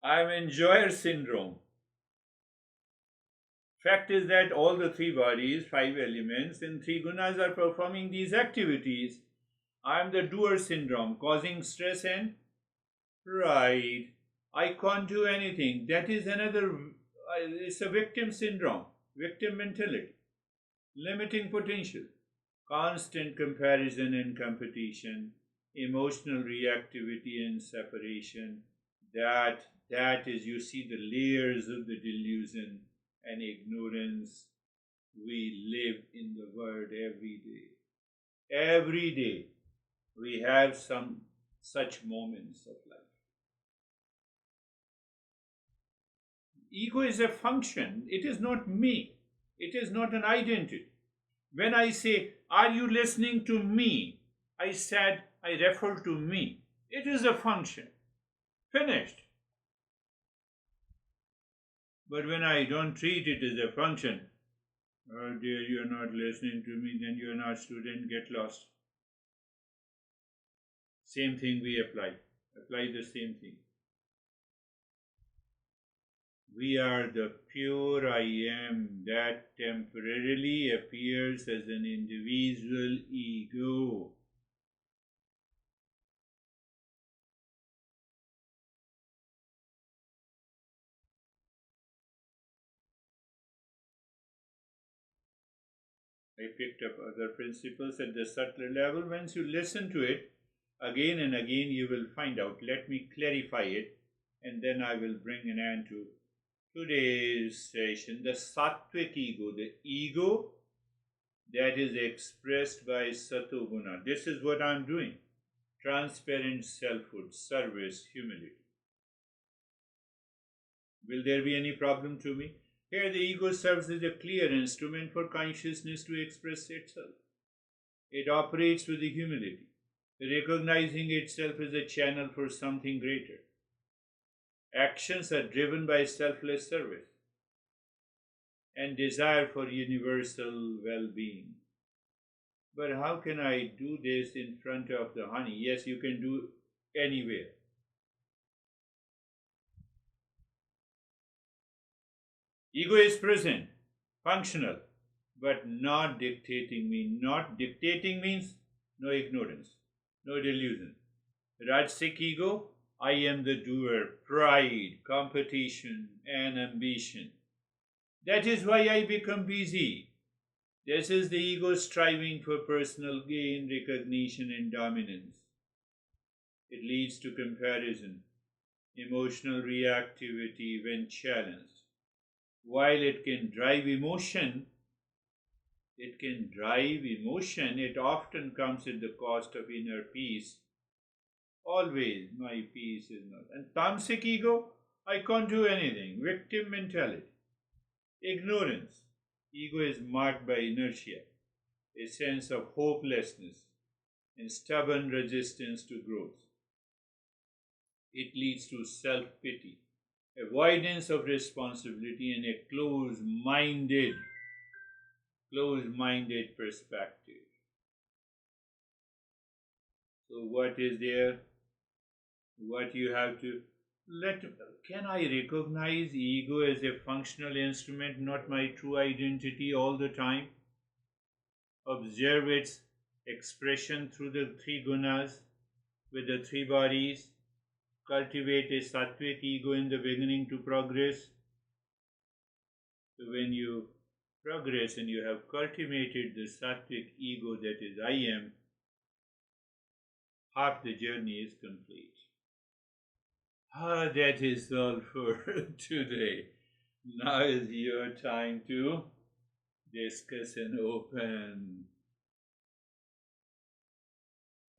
I am enjoyer syndrome. Fact is that all the three bodies, five elements, and three gunas are performing these activities. I am the doer syndrome, causing stress and pride. I can't do anything. That is another, it's a victim syndrome, victim mentality, limiting potential, constant comparison and competition, emotional reactivity and separation. That is, you see the layers of the delusion and ignorance. We live in the world every day. Every day we have some such moments of life. Ego is a function, it is not me, it is not an identity. When I say, are you listening to me? I said, I refer to me. It is a function. Finished. But when I don't treat it as a function, oh dear, you are not listening to me, then you are not student, get lost. Same thing we apply. Apply the same thing. We are the pure I am that temporarily appears as an individual ego. I picked up other principles at the subtler level. Once you listen to it again and again, you will find out. Let me clarify it, and then I will bring an end to today's session. The sattvic ego, the ego that is expressed by Satoguna. This is what I am doing. Transparent selfhood, service, humility. Will there be any problem to me? Here the ego serves as a clear instrument for consciousness to express itself. It operates with the humility, recognizing itself as a channel for something greater. Actions are driven by selfless service and desire for universal well-being. But how can I do this in front of the honey? Yes, you can do anywhere. Ego is present, functional, but not dictating me. Not dictating means no ignorance, no delusion. Rajasic ego, I am the doer, pride, competition, and ambition. That is why I become busy. This is the ego striving for personal gain, recognition, and dominance. It leads to comparison, emotional reactivity when challenged. While it can drive emotion, it often comes at the cost of inner peace. Always, my peace is not. And tamasic ego, I can't do anything. Victim mentality. Ignorance. Ego is marked by inertia, a sense of hopelessness, and stubborn resistance to growth. It leads to self-pity, avoidance of responsibility, and a closed-minded perspective. So what is there? What you have to can I recognize ego as a functional instrument, not my true identity all the time? Observe its expression through the three gunas with the three bodies. Cultivate a sattvic ego in the beginning to progress. So when you progress and you have cultivated the sattvic ego that is I am, half the journey is complete. That is all for today. Now is your time to discuss and open.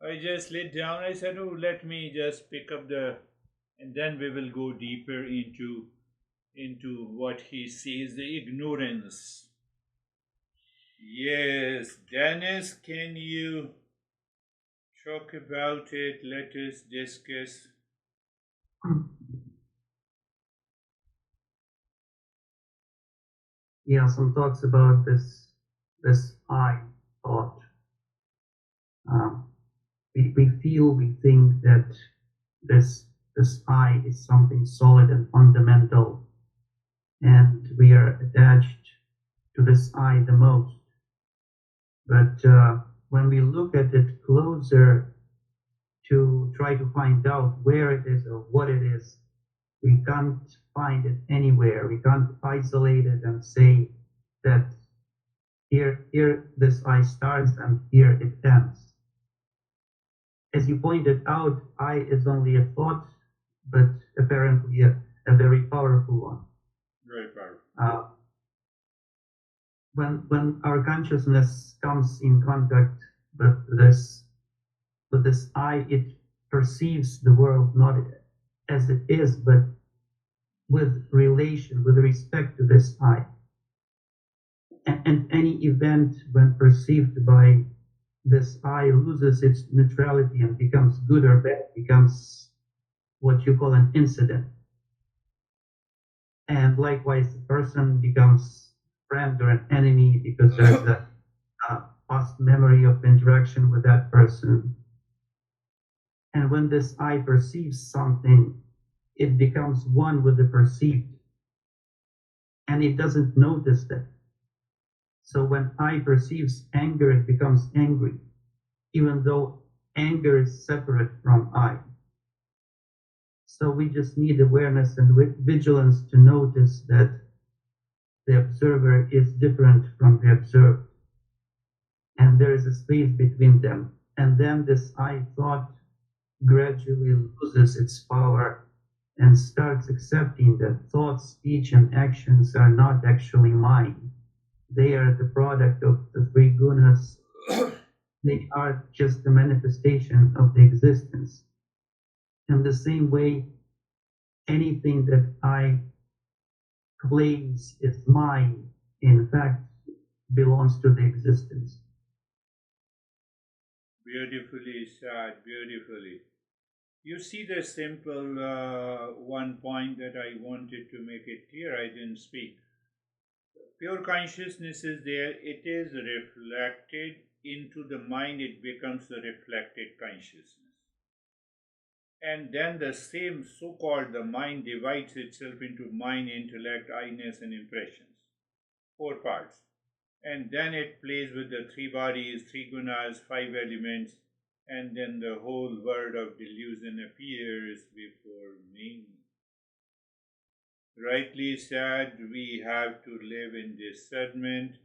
I just laid down. I said, oh, let me just pick up and then we will go deeper into what he says, the ignorance. Yes, Dennis, can you talk about it? Let us discuss. Yeah, some thoughts about this I thought. We think that this I is something solid and fundamental, and we are attached to this I the most. But when we look at it closer to try to find out where it is or what it is, we can't find it anywhere. We can't isolate it and say that here this I starts and here it ends. As you pointed out, I is only a thought, but apparently a very powerful one. Very powerful. When our consciousness comes in contact with this I, it perceives the world not as it is, but with respect to this I. And any event, when perceived by this I, loses its neutrality and becomes good or bad, becomes what you call an incident. And likewise, the person becomes friend or an enemy because there's a past memory of interaction with that person. And when this I perceives something, it becomes one with the perceived, and it doesn't notice that. So when I perceives anger, it becomes angry, even though anger is separate from I. So we just need awareness and vigilance to notice that the observer is different from the observed, and there is a space between them. And then this I thought gradually loses its power and starts accepting that thought, speech, and actions are not actually mine. They are the product of the three gunas. They are just the manifestation of the existence. In the same way, anything that I claims is mine, in fact, belongs to the existence. Beautifully said, beautifully. You see the simple one point that I wanted to make it clear, I didn't speak. Pure consciousness is there, it is reflected into the mind, it becomes a reflected consciousness. And then the same so-called the mind divides itself into mind, intellect, I-ness, and impressions. 4 parts. And then it plays with the 3 bodies, 3 gunas, 5 elements, and then the whole world of delusion appears before me. Rightly said, we have to live in discernment.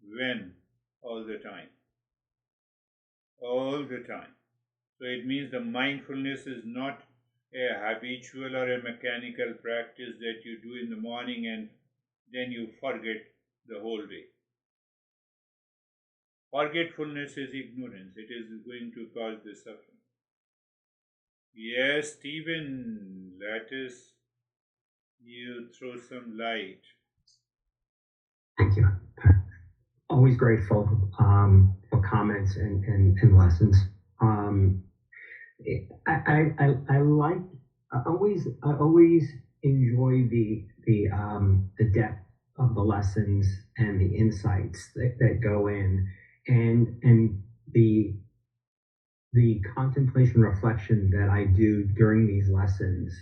When? All the time. All the time. So it means the mindfulness is not a habitual or a mechanical practice that you do in the morning and then you forget the whole day. Forgetfulness is ignorance. It is going to cause the suffering. Yes, Stephen, let us you throw some light. Thank you. Always grateful for comments and lessons. I always enjoy the depth of the lessons and the insights that go in, and the contemplation reflection that I do during these lessons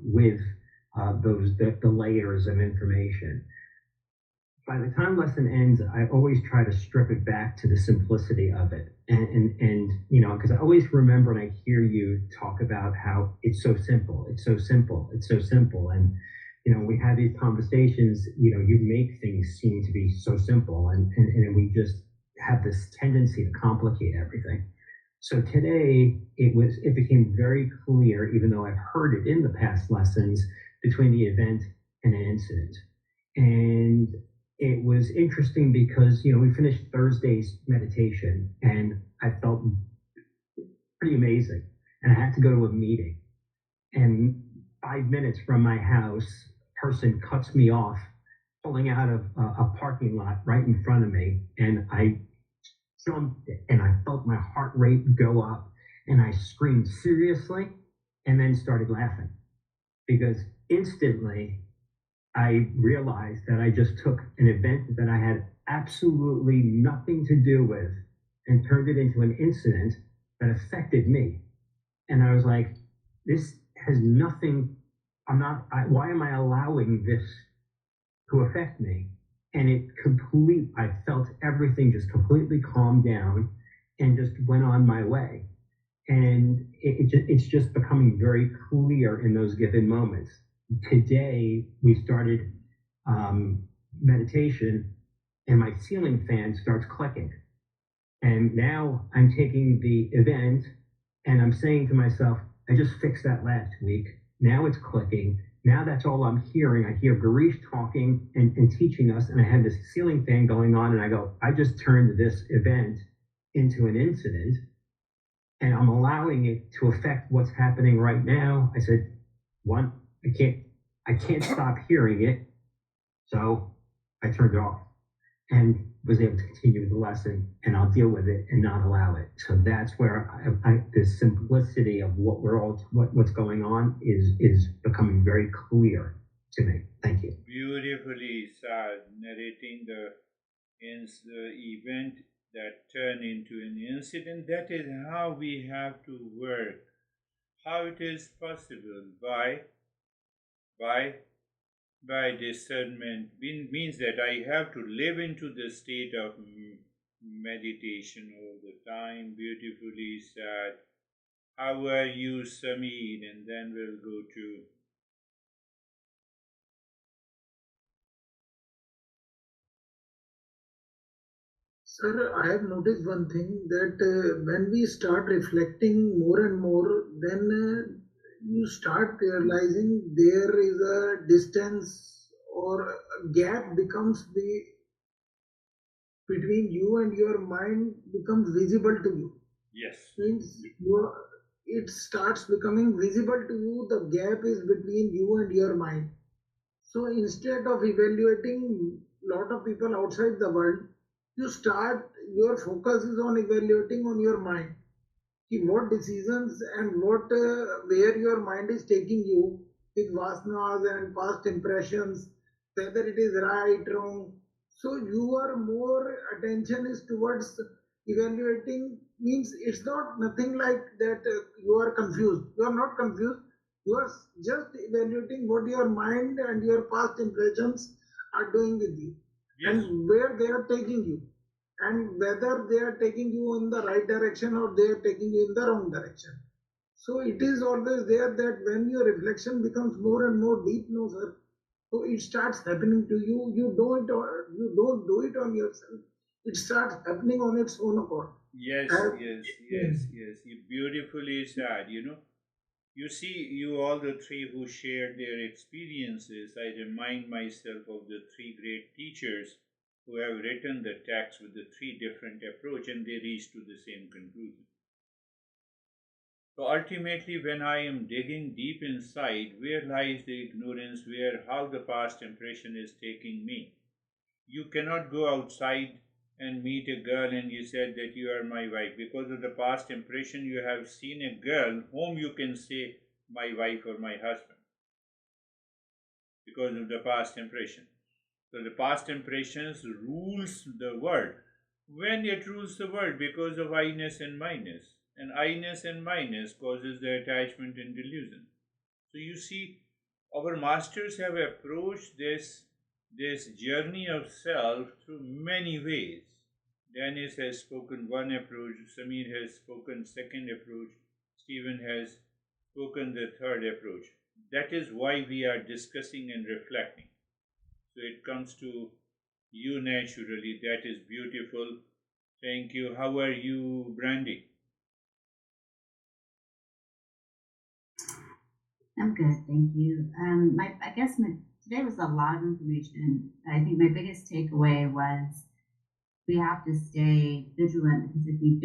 with the layers of information. By the time lesson ends, I always try to strip it back to the simplicity of it, and you know, because I always remember and I hear you talk about how it's so simple, and we have these conversations, you make things seem to be so simple, and we just have this tendency to complicate everything. So today it became very clear, even though I've heard it in the past lessons, between the event and an incident. And it was interesting because, we finished Thursday's meditation and I felt pretty amazing. And I had to go to a meeting. And 5 minutes from my house, a person cuts me off, pulling out of a parking lot right in front of me. And I jumped and I felt my heart rate go up and I screamed seriously and then started laughing because instantly I realized that I just took an event that I had absolutely nothing to do with and turned it into an incident that affected me. And I was like, this has nothing, why am I allowing this to affect me? And I felt everything just completely calmed down and just went on my way. And it's just becoming very clear in those given moments. Today, we started meditation and my ceiling fan starts clicking. And now I'm taking the event and I'm saying to myself, I just fixed that last week. Now it's clicking. Now that's all I'm hearing. I hear Girish talking and teaching us, and I had this ceiling fan going on, and I go, I just turned this event into an incident, and I'm allowing it to affect what's happening right now. I said, one, I can't stop hearing it, so I turned it off and was able to continue the lesson, and I'll deal with it and not allow it. So that's where the simplicity of what's going on is becoming very clear to me. Thank you. Beautifully said, narrating the event that turned into an incident. That is how we have to work. How it is possible by discernment means that I have to live into the state of meditation all the time. Beautifully said. How are you, Sameer? And then we'll go to Sir, I have noticed one thing that when we start reflecting more and more, then you start realizing there is a distance or a gap between you and your mind becomes visible to you. yes. Means it starts becoming visible to you. The gap is between you and your mind. So instead of evaluating lot of people outside the world, your focus is on evaluating on your mind. What decisions and where your mind is taking you with vasanas and past impressions, whether it is right, wrong. So your more attention is towards evaluating, means it's not nothing like that you are confused. You are not confused. You are just evaluating what your mind and your past impressions are doing with you, Yes. and where they are taking you, and whether they are taking you in the right direction or they are taking you in the wrong direction. So it is always there that when your reflection becomes more and more deep, no sir, so it starts happening to you. You don't do it on yourself. It starts happening on its own accord. Yes, yes. You beautifully said. You see, you all the three who shared their experiences, I remind myself of the three great teachers who have written the text with the three different approach, and they reached to the same conclusion. So ultimately, when I am digging deep inside, where lies the ignorance, how the past impression is taking me? You cannot go outside and meet a girl and you said that you are my wife. Because of the past impression, you have seen a girl whom you can say my wife or my husband. Because of the past impression. So the past impressions rules the world. When it rules the world? Because of I-ness and my-ness. And I-ness and my-ness causes the attachment and delusion. So you see, our masters have approached this journey of self through many ways. Dennis has spoken one approach, Sameer has spoken second approach, Stephen has spoken the third approach. that is why we are discussing and reflecting. So it comes to you naturally. That is beautiful. Thank you. How are you, Brandy? I'm good, thank you. Today was a lot of information. I think my biggest takeaway was we have to stay vigilant, because if we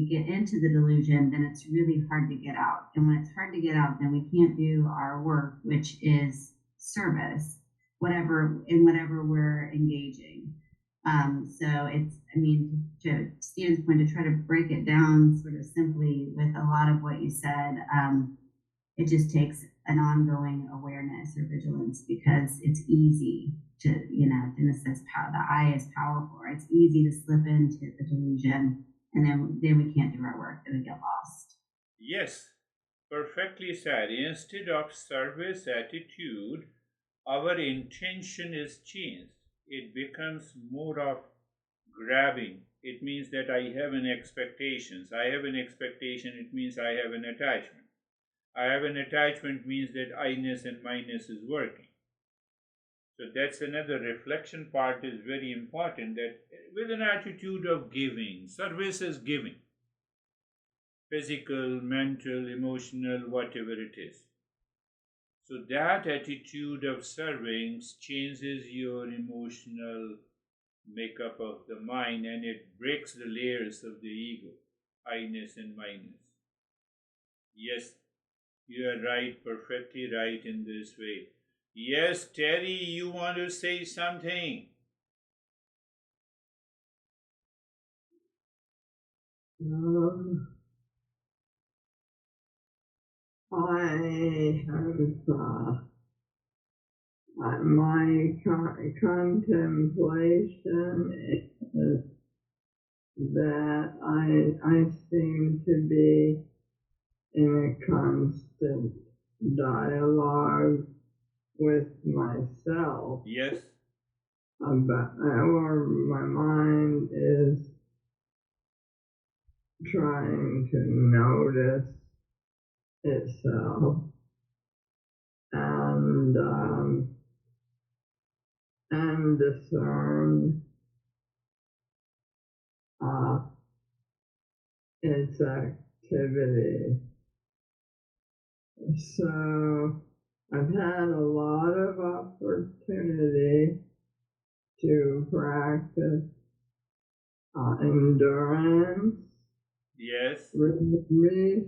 get into the delusion, then it's really hard to get out. And when it's hard to get out, then we can't do our work, which is service, whatever we're engaging. So to Stephen's point, to try to break it down sort of simply with a lot of what you said, it just takes an ongoing awareness or vigilance, because it's easy to, Genesis, the eye is powerful, right? It's easy to slip into the delusion, and then we can't do our work, then we get lost. Yes, perfectly said. Instead of service attitude, our intention is changed. It becomes more of grabbing. It means that I have an expectation. I have an expectation, it means I have an attachment. I have an attachment means that I-ness and my-ness is working. So that's another reflection part is very important, that with an attitude of giving, service is giving. Physical, mental, emotional, whatever it is. So that attitude of serving changes your emotional makeup of the mind, and it breaks the layers of the ego, I-ness and my-ness. Yes, you are right, perfectly right in this way. Yes, Terry, you want to say something? I have my contemplation is that I seem to be in a constant dialogue with myself. Yes. Or my mind is trying to notice itself and discern its activity. So I've had a lot of opportunity to practice endurance. Yes. Recently,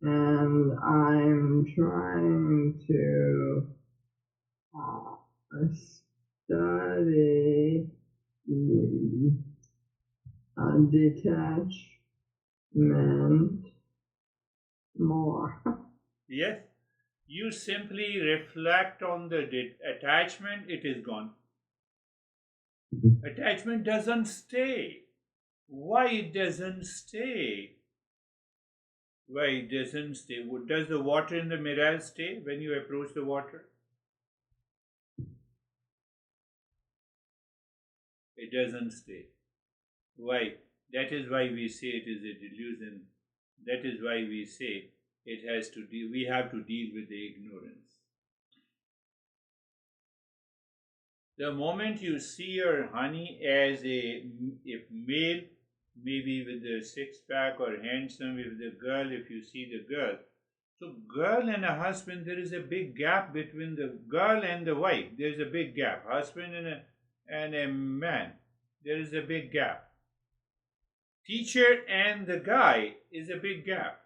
and I'm trying to study detachment more. Yes. You simply reflect on the attachment, it is gone. Attachment doesn't stay. Why it doesn't stay? Why it doesn't stay? Does the water in the mirror stay when you approach the water? It doesn't stay. Why? That is why we say it is a delusion. That is why we say it has to deal. We have to deal with the ignorance. The moment you see your honey as a male, maybe with the six-pack or handsome, with the girl, if you see the girl. So girl and a husband, there is a big gap between the girl and the wife. There is a big gap. Husband and a man, there is a big gap. Teacher and the guy is a big gap.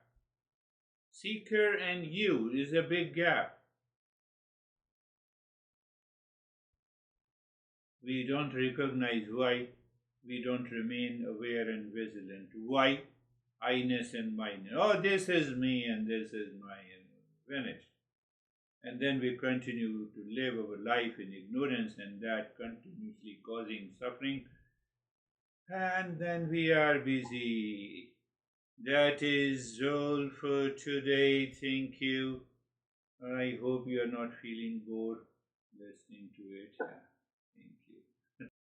Seeker and you is a big gap. We don't recognize why. We don't remain aware and vigilant. Why? I-ness and mine. Oh, this is me and this is mine. Finished. And then we continue to live our life in ignorance, and that continuously causing suffering. And then we are busy. That is all for today. Thank you. I hope you are not feeling bored listening to it.